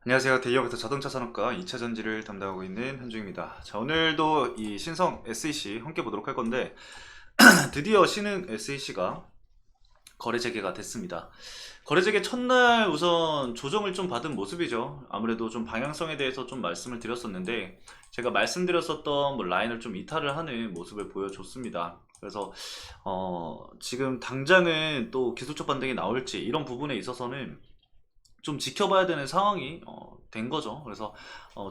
안녕하세요. 대기업에서 자동차 산업과 2차 전지를 담당하고 있는 현중입니다. 자, 오늘도 이 신성 SEC 함께 보도록 할 건데, 드디어 신흥 SEC가 거래 재개가 됐습니다. 거래 재개 첫날 우선 조정을 좀 받은 모습이죠. 아무래도 좀 방향성에 대해서 좀 말씀을 드렸었는데, 제가 말씀드렸었던 뭐 라인을 좀 이탈을 하는 모습을 보여줬습니다. 그래서 지금 당장은 또 기술적 반등이 나올지 이런 부분에 있어서는 좀 지켜봐야 되는 상황이 된 거죠. 그래서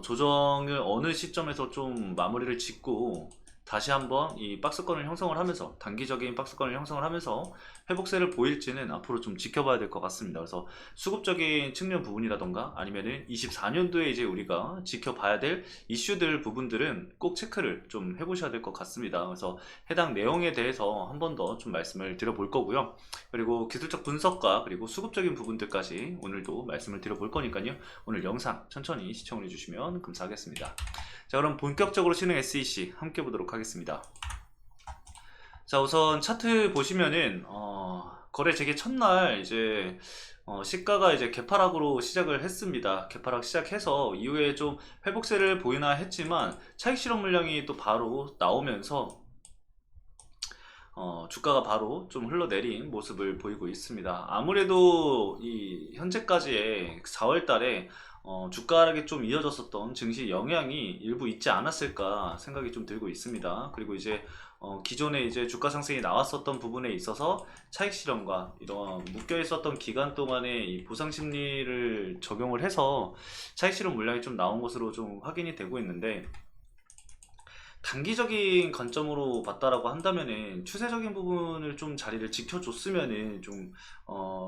조정을 어느 시점에서 좀 마무리를 짓고 다시 한번 이 박스권을 형성을 하면서 단기적인 박스권을 형성을 하면서 회복세를 보일지는 앞으로 좀 지켜봐야 될 것 같습니다. 그래서 수급적인 측면 부분이라던가 아니면은 24년도에 이제 우리가 지켜봐야 될 이슈들 부분들은 꼭 체크를 좀 해보셔야 될 것 같습니다. 그래서 해당 내용에 대해서 한 번 더 좀 말씀을 드려볼 거고요. 그리고 기술적 분석과 그리고 수급적인 부분들까지 오늘도 말씀을 드려볼 거니까요. 오늘 영상 천천히 시청을 해주시면 감사하겠습니다. 자, 그럼 본격적으로 신흥 SEC 함께 보도록 하겠습니다. 자, 우선 차트 보시면은 거래 재개 첫날 이제 시가가 이제 개파락으로 시작을 했습니다. 개파락 시작해서 이후에 좀 회복세를 보이나 했지만 차익 실현 물량이 또 바로 나오면서 주가가 바로 좀 흘러내린 모습을 보이고 있습니다. 아무래도 이 현재까지의 4월 달에 주가 하락이 좀 이어졌었던 증시 영향이 일부 있지 않았을까 생각이 좀 들고 있습니다. 그리고 이제 기존에 이제 주가 상승이 나왔었던 부분에 있어서 차익 실현과 이런 묶여 있었던 기간 동안에 이 보상 심리를 적용을 해서 차익 실현 물량이 좀 나온 것으로 좀 확인이 되고 있는데, 단기적인 관점으로 봤다라고 한다면은 추세적인 부분을 좀 자리를 지켜줬으면은 좀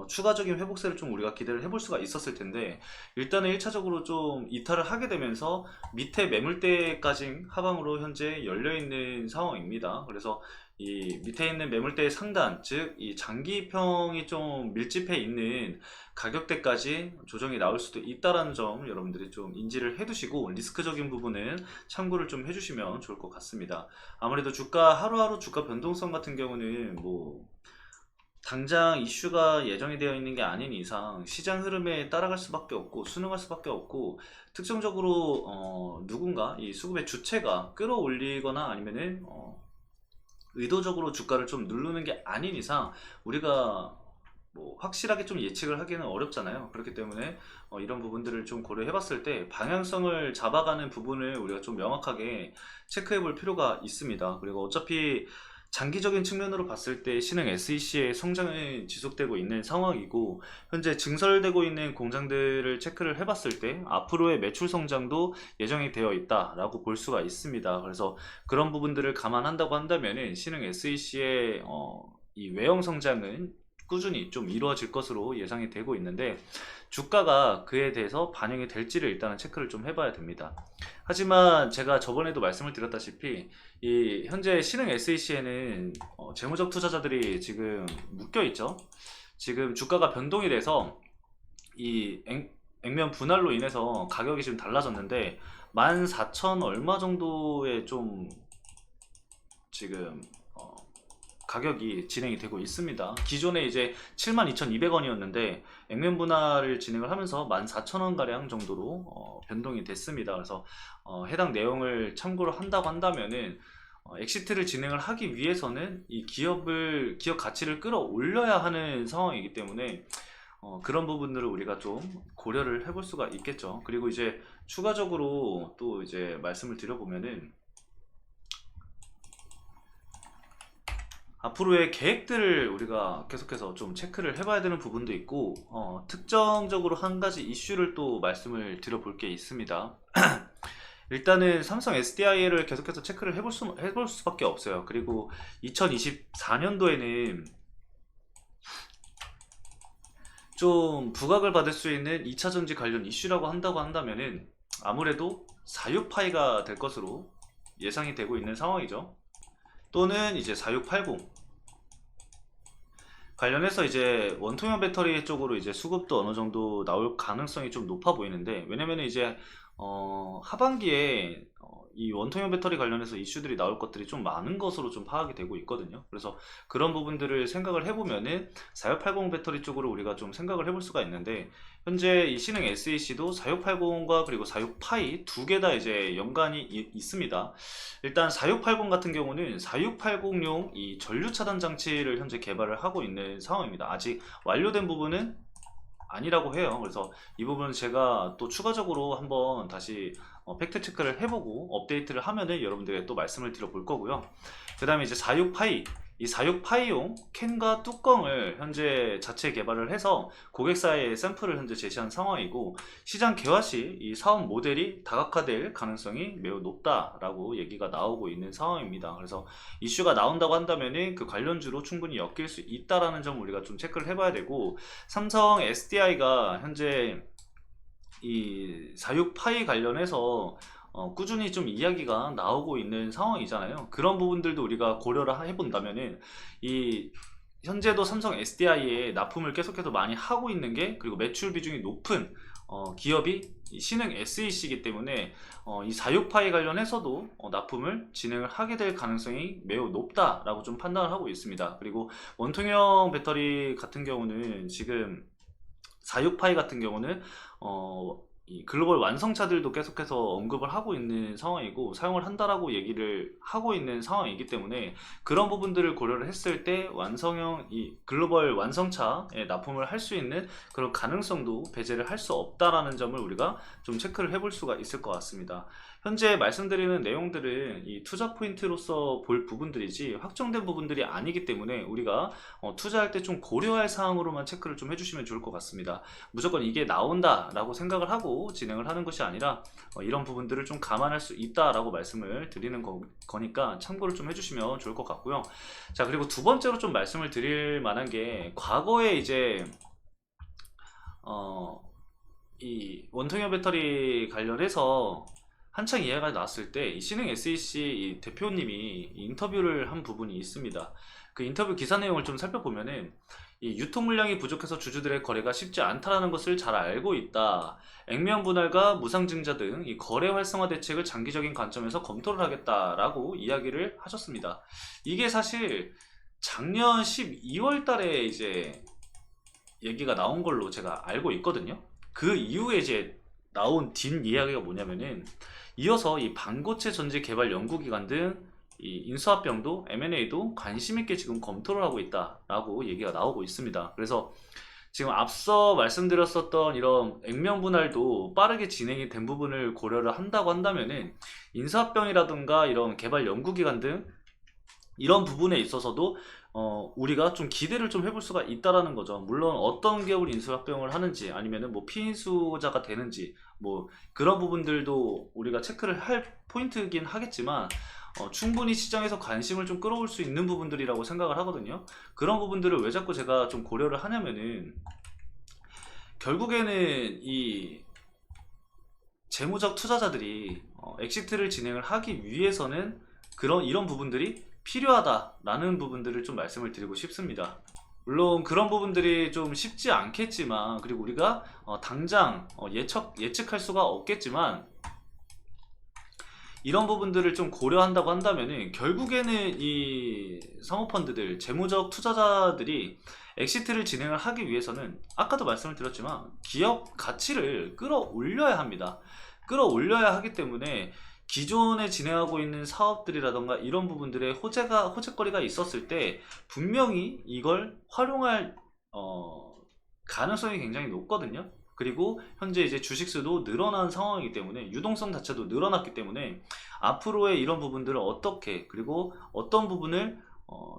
추가적인 회복세를 좀 우리가 기대를 해볼 수가 있었을 텐데, 일단은 1차적으로 좀 이탈을 하게 되면서 밑에 매물대까지 하방으로 현재 열려 있는 상황입니다. 그래서 이 밑에 있는 매물대의 상단, 즉 이 장기평이 좀 밀집해 있는 가격대까지 조정이 나올 수도 있다라는 점 여러분들이 좀 인지를 해두시고 리스크적인 부분은 참고를 좀 해주시면 좋을 것 같습니다. 아무래도 주가 하루하루 주가 변동성 같은 경우는 뭐 당장 이슈가 예정이 되어 있는 게 아닌 이상 시장 흐름에 따라갈 수밖에 없고 순응할 수밖에 없고, 특정적으로 누군가 이 수급의 주체가 끌어올리거나 아니면은 의도적으로 주가를 좀 누르는 게 아닌 이상 우리가 뭐 확실하게 좀 예측을 하기는 어렵잖아요. 그렇기 때문에 이런 부분들을 좀 고려해 봤을 때 방향성을 잡아가는 부분을 우리가 좀 명확하게 체크해 볼 필요가 있습니다. 그리고 어차피 장기적인 측면으로 봤을 때 신흥 SEC의 성장은 지속되고 있는 상황이고, 현재 증설되고 있는 공장들을 체크를 해봤을 때 앞으로의 매출 성장도 예정이 되어 있다라고 볼 수가 있습니다. 그래서 그런 부분들을 감안한다고 한다면은 신흥 SEC의 이 외형 성장은 꾸준히 좀 이루어질 것으로 예상이 되고 있는데, 주가가 그에 대해서 반영이 될지를 일단은 체크를 좀 해봐야 됩니다. 하지만 제가 저번에도 말씀을 드렸다시피 이 현재 신흥 SEC에는 재무적 투자자들이 지금 묶여 있죠. 지금 주가가 변동이 돼서 이 액면 분할로 인해서 가격이 지금 달라졌는데 14,000 얼마 정도의 좀 지금 가격이 진행이 되고 있습니다. 기존에 이제 72,200원이었는데 액면 분할을 진행을 하면서 14,000원 가량 정도로 변동이 됐습니다. 그래서 해당 내용을 참고로 한다고 한다면은 엑시트를 진행을 하기 위해서는 이 기업 가치를 끌어올려야 하는 상황이기 때문에 그런 부분들을 우리가 좀 고려를 해볼 수가 있겠죠. 그리고 이제 추가적으로 또 이제 말씀을 드려보면은 앞으로의 계획들을 우리가 계속해서 좀 체크를 해봐야 되는 부분도 있고, 특정적으로 한 가지 이슈를 또 말씀을 드려볼 게 있습니다. 일단은 삼성 SDI를 계속해서 체크를 해볼 수밖에 없어요. 그리고 2024년도에는 좀 부각을 받을 수 있는 2차 전지 관련 이슈라고 한다고 한다면은 아무래도 사유파이가 될 것으로 예상이 되고 있는 상황이죠. 또는 이제 4680 관련해서 이제 원통형 배터리 쪽으로 이제 수급도 어느 정도 나올 가능성이 좀 높아 보이는데, 왜냐면 이제 하반기에 이 원통형 배터리 관련해서 이슈들이 나올 것들이 좀 많은 것으로 좀 파악이 되고 있거든요. 그래서 그런 부분들을 생각을 해보면은 4680 배터리 쪽으로 우리가 좀 생각을 해볼 수가 있는데, 현재 이 신흥 SEC도 4680과 그리고 46파이 두 개 다 이제 연관이 있습니다. 일단 4680 같은 경우는 4680용 이 전류 차단 장치를 현재 개발을 하고 있는 상황입니다. 아직 완료된 부분은 아니라고 해요. 그래서 이 부분은 제가 또 추가적으로 한번 다시 팩트 체크를 해보고 업데이트를 하면은 여러분들에게 또 말씀을 드려볼 거고요. 그 다음에 이제 46파이, 이 46파이용 캔과 뚜껑을 현재 자체 개발을 해서 고객사에 샘플을 현재 제시한 상황이고, 시장 개화 시 이 사업 모델이 다각화될 가능성이 매우 높다라고 얘기가 나오고 있는 상황입니다. 그래서 이슈가 나온다고 한다면은 그 관련주로 충분히 엮일 수 있다라는 점 우리가 좀 체크를 해봐야 되고, 삼성 SDI가 현재 이 46파이 관련해서 꾸준히 좀 이야기가 나오고 있는 상황이잖아요. 그런 부분들도 우리가 고려를 해본다면은 이 현재도 삼성 SDI에 납품을 계속해서 많이 하고 있는 게, 그리고 매출 비중이 높은 기업이 이 신흥 SEC이기 때문에 이 46파이 관련해서도 납품을 진행을 하게 될 가능성이 매우 높다라고 좀 판단을 하고 있습니다. 그리고 원통형 배터리 같은 경우는 지금 46파이 같은 경우는 이 글로벌 완성차들도 계속해서 언급을 하고 있는 상황이고 사용을 한다라고 얘기를 하고 있는 상황이기 때문에, 그런 부분들을 고려를 했을 때 완성형 이 글로벌 완성차에 납품을 할 수 있는 그런 가능성도 배제를 할 수 없다라는 점을 우리가 좀 체크를 해볼 수가 있을 것 같습니다. 현재 말씀드리는 내용들은 이 투자 포인트로서 볼 부분들이지 확정된 부분들이 아니기 때문에 우리가 투자할 때 좀 고려할 사항으로만 체크를 좀 해주시면 좋을 것 같습니다. 무조건 이게 나온다 라고 생각을 하고 진행을 하는 것이 아니라 이런 부분들을 좀 감안할 수 있다 라고 말씀을 드리는 거니까 참고를 좀 해주시면 좋을 것 같고요. 자, 그리고 두 번째로 좀 말씀을 드릴 만한 게, 과거에 이제 이 원통형 배터리 관련해서 한창 이야기가 나왔을 때 이 신흥 SEC 이 대표님이 인터뷰를 한 부분이 있습니다. 그 인터뷰 기사 내용을 좀 살펴보면은, 이 유통 물량이 부족해서 주주들의 거래가 쉽지 않다는 것을 잘 알고 있다. 액면 분할과 무상증자 등 이 거래 활성화 대책을 장기적인 관점에서 검토를 하겠다라고 이야기를 하셨습니다. 이게 사실 작년 12월 달에 이제 얘기가 나온 걸로 제가 알고 있거든요. 그 이후에 이제 나온 뒷 이야기가 뭐냐면은, 이어서 이 반고체 전지 개발 연구기관 등 이 인수합병도 M&A도 관심 있게 지금 검토를 하고 있다라고 얘기가 나오고 있습니다. 그래서 지금 앞서 말씀드렸었던 이런 액면 분할도 빠르게 진행이 된 부분을 고려를 한다고 한다면은, 인수합병이라든가 이런 개발 연구기관 등 이런 부분에 있어서도 우리가 좀 기대를 좀 해볼 수가 있다라는 거죠. 물론 어떤 기업을 인수합병을 하는지, 아니면은 뭐 피인수자가 되는지, 뭐 그런 부분들도 우리가 체크를 할 포인트이긴 하겠지만, 충분히 시장에서 관심을 좀 끌어올 수 있는 부분들이라고 생각을 하거든요. 그런 부분들을 왜 자꾸 제가 좀 고려를 하냐면은, 결국에는 이 재무적 투자자들이 엑시트를 진행을 하기 위해서는 이런 부분들이 필요하다라는 부분들을 좀 말씀을 드리고 싶습니다. 물론 그런 부분들이 좀 쉽지 않겠지만, 그리고 우리가 당장 예측할 수가 없겠지만, 이런 부분들을 좀 고려한다고 한다면은 결국에는 이 사모펀드들, 재무적 투자자들이 엑시트를 진행을 하기 위해서는 아까도 말씀을 드렸지만 기업 가치를 끌어올려야 합니다. 끌어올려야 하기 때문에 기존에 진행하고 있는 사업들이라던가 이런 부분들의 호재거리가 있었을 때 분명히 이걸 활용할 가능성이 굉장히 높거든요. 그리고 현재 이제 주식수도 늘어난 상황이기 때문에, 유동성 자체도 늘어났기 때문에 앞으로의 이런 부분들을 어떻게, 그리고 어떤 부분을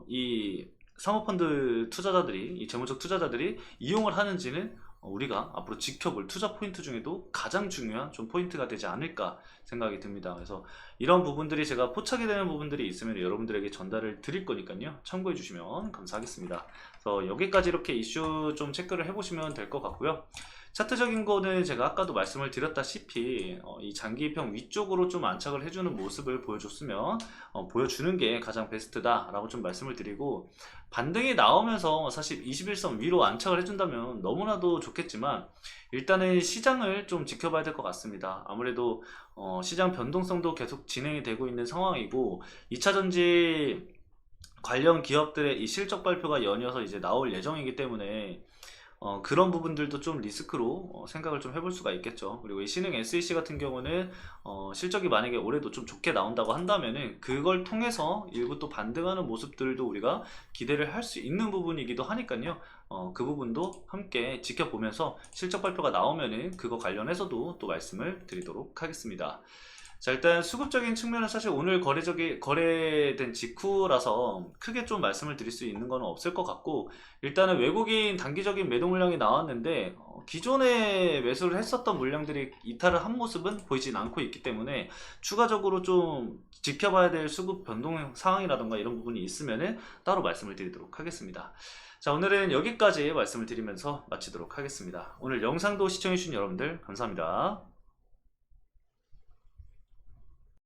이 사모펀드 투자자들이, 이 재무적 투자자들이 이용을 하는지는 우리가 앞으로 지켜볼 투자 포인트 중에도 가장 중요한 좀 포인트가 되지 않을까 생각이 듭니다. 그래서 이런 부분들이 제가 포착이 되는 부분들이 있으면 여러분들에게 전달을 드릴 거니까요, 참고해 주시면 감사하겠습니다. 그래서 여기까지 이렇게 이슈 좀 체크를 해보시면 될 것 같고요. 차트적인 거는 제가 아까도 말씀을 드렸다시피 이 장기평 위쪽으로 좀 안착을 해주는 모습을 보여줬으면 보여주는 게 가장 베스트다 라고 좀 말씀을 드리고, 반등이 나오면서 사실 21선 위로 안착을 해준다면 너무나도 좋겠지만 일단은 시장을 좀 지켜봐야 될 것 같습니다. 아무래도 시장 변동성도 계속 진행이 되고 있는 상황이고, 2차전지 관련 기업들의 이 실적 발표가 연이어서 이제 나올 예정이기 때문에 그런 부분들도 좀 리스크로 생각을 좀 해볼 수가 있겠죠. 그리고 이 신흥 SEC 같은 경우는 실적이 만약에 올해도 좀 좋게 나온다고 한다면은 그걸 통해서 일부 또 반등하는 모습들도 우리가 기대를 할 수 있는 부분이기도 하니까요. 그 부분도 함께 지켜보면서 실적 발표가 나오면은 그거 관련해서도 또 말씀을 드리도록 하겠습니다. 자, 일단 수급적인 측면은 사실 오늘 거래된 직후라서 크게 좀 말씀을 드릴 수 있는 건 없을 것 같고, 일단은 외국인 단기적인 매도 물량이 나왔는데 기존에 매수를 했었던 물량들이 이탈을 한 모습은 보이진 않고 있기 때문에 추가적으로 좀 지켜봐야 될 수급 변동 상황이라던가 이런 부분이 있으면은 따로 말씀을 드리도록 하겠습니다. 자, 오늘은 여기까지 말씀을 드리면서 마치도록 하겠습니다. 오늘 영상도 시청해주신 여러분들 감사합니다.